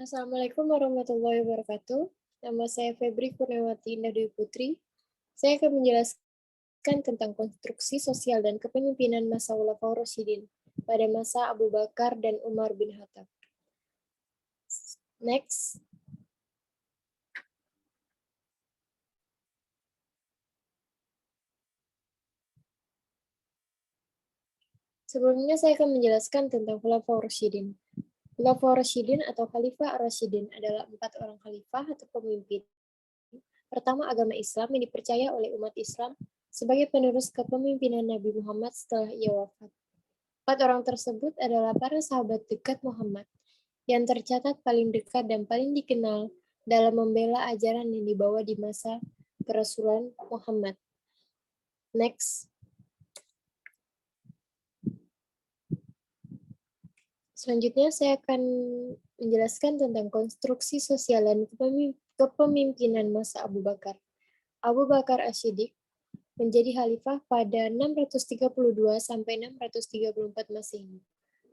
Assalamualaikum warahmatullahi wabarakatuh. Nama saya Febri Kurniawati Indah Dewi Putri. Saya akan menjelaskan tentang konstruksi sosial dan kepemimpinan masa Khulafaur Rasyidin pada masa Abu Bakar dan Umar bin Khattab. Next. Sebelumnya saya akan menjelaskan tentang Khulafaur Rasyidin. Khulafaur Rasyidin atau Khalifah Ar-Rasyidin adalah 4 orang khalifah atau pemimpin pertama agama Islam yang dipercaya oleh umat Islam sebagai penerus kepemimpinan Nabi Muhammad setelah ia wafat. 4 orang tersebut adalah para sahabat dekat Muhammad yang tercatat paling dekat dan paling dikenal dalam membela ajaran yang dibawa di masa kerasulan Muhammad. Next. Selanjutnya saya akan menjelaskan tentang konstruksi sosial dan kepemimpinan masa Abu Bakar. Abu Bakar As-Siddiq menjadi khalifah pada 632 sampai 634 Masehi.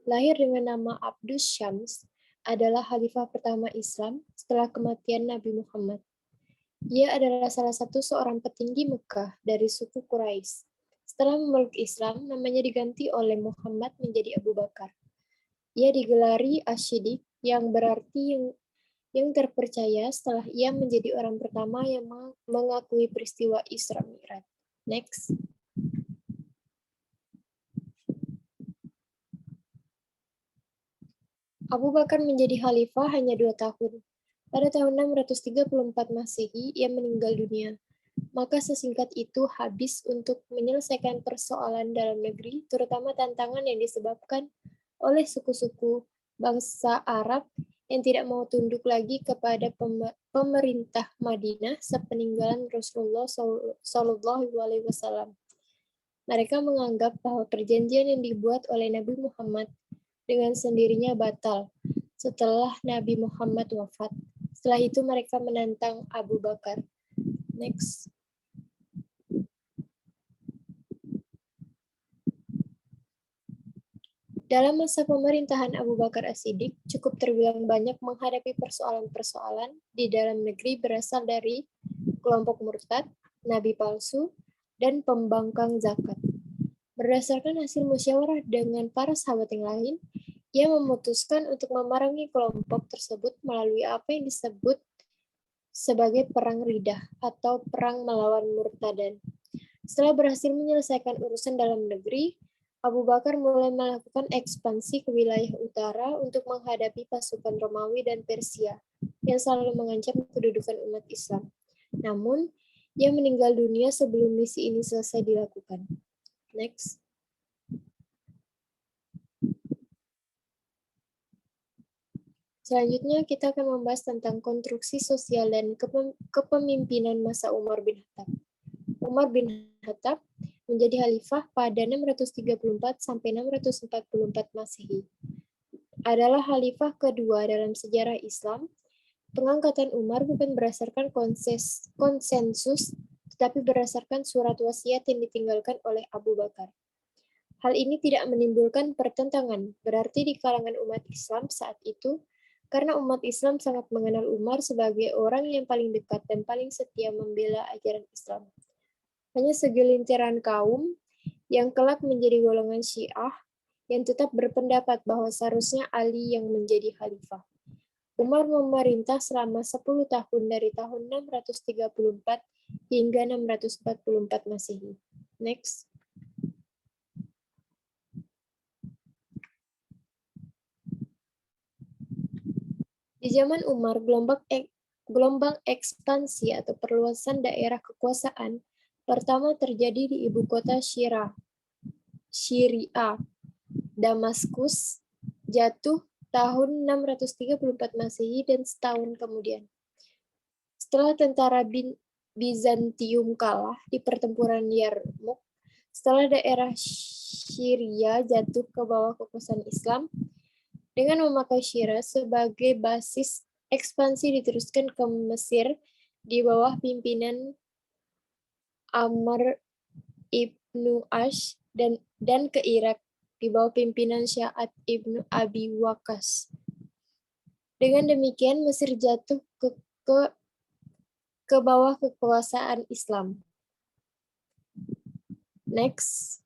Lahir dengan nama Abdus Syams, adalah khalifah pertama Islam setelah kematian Nabi Muhammad. Ia adalah salah satu seorang petinggi Mekah dari suku Quraisy. Setelah memeluk Islam, namanya diganti oleh Muhammad menjadi Abu Bakar. Ia digelari Asy-Siddiq yang berarti yang terpercaya setelah ia menjadi orang pertama yang mengakui peristiwa Isra Mi'raj. Next. Abu Bakar menjadi khalifah hanya 2 tahun. Pada tahun 634 Masehi, ia meninggal dunia. Maka sesingkat itu habis untuk menyelesaikan persoalan dalam negeri, terutama tantangan yang disebabkan oleh suku-suku bangsa Arab yang tidak mau tunduk lagi kepada pemerintah Madinah sepeninggalan Rasulullah SAW. Mereka menganggap bahwa perjanjian yang dibuat oleh Nabi Muhammad dengan sendirinya batal setelah Nabi Muhammad wafat. Setelah itu mereka menantang Abu Bakar. Next. Dalam masa pemerintahan Abu Bakar As-Siddiq, cukup terbilang banyak menghadapi persoalan-persoalan di dalam negeri berasal dari kelompok murtad, nabi palsu, dan pembangkang zakat. Berdasarkan hasil musyawarah dengan para sahabat yang lain, ia memutuskan untuk memerangi kelompok tersebut melalui apa yang disebut sebagai perang Riddah atau perang melawan murtadan. Setelah berhasil menyelesaikan urusan dalam negeri, Abu Bakar mulai melakukan ekspansi ke wilayah utara untuk menghadapi pasukan Romawi dan Persia yang selalu mengancam kedudukan umat Islam. Namun, ia meninggal dunia sebelum misi ini selesai dilakukan. Next. Selanjutnya, kita akan membahas tentang konstruksi sosial dan kepemimpinan masa Umar bin Khattab. Umar bin Khattab menjadi khalifah pada 634 sampai 644 Masehi. Adalah khalifah kedua dalam sejarah Islam. Pengangkatan Umar bukan berdasarkan konsensus, tetapi berdasarkan surat wasiat yang ditinggalkan oleh Abu Bakar. Hal ini tidak menimbulkan pertentangan, berarti di kalangan umat Islam saat itu, karena umat Islam sangat mengenal Umar sebagai orang yang paling dekat dan paling setia membela ajaran Islam. Hanya segelintiran kaum yang kelak menjadi golongan Syiah yang tetap berpendapat bahwa seharusnya Ali yang menjadi khalifah. Umar memerintah selama 10 tahun dari tahun 634 hingga 644 Masehi. Next. Di zaman Umar, gelombang ekspansi atau perluasan daerah kekuasaan pertama terjadi di ibu kota Syria, Damaskus, jatuh tahun 634 Masehi dan setahun kemudian. Setelah tentara Bizantium kalah di pertempuran Yarmouk, setelah daerah Syria jatuh ke bawah kekuasaan Islam, dengan memakai Syiraz sebagai basis, ekspansi diteruskan ke Mesir di bawah pimpinan Amr ibnu Ash dan ke Irak di bawah pimpinan Sa'ad ibnu Abi Waqqas. Dengan demikian Mesir jatuh ke bawah kekuasaan Islam. Next.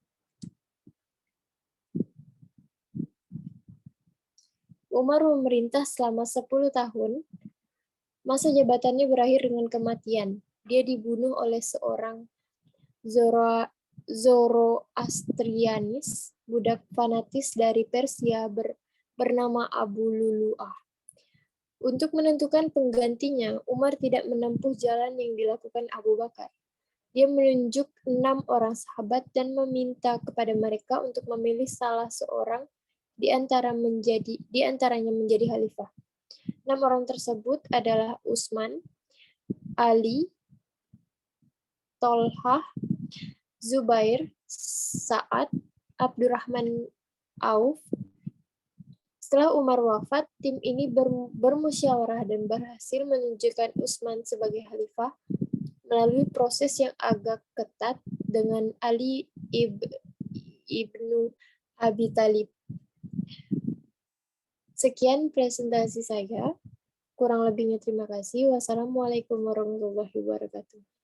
Umar memerintah selama 10 tahun. Masa jabatannya berakhir dengan kematian. Dia dibunuh oleh seorang Zoroastrianis, budak fanatis dari Persia bernama Abu Lulu'ah. Untuk menentukan penggantinya, Umar tidak menempuh jalan yang dilakukan Abu Bakar. Dia menunjuk 6 orang sahabat dan meminta kepada mereka untuk memilih salah seorang di antaranya menjadi khalifah. 6 orang tersebut adalah Utsman, Ali, Tolhah, Zubair, Sa'ad, Abdurrahman Auf. Setelah Umar wafat, tim ini bermusyawarah dan berhasil menunjukkan Utsman sebagai khalifah melalui proses yang agak ketat dengan Ali ibnu Abi Thalib. Sekian presentasi saya. Kurang lebihnya terima kasih. Wassalamualaikum warahmatullahi wabarakatuh.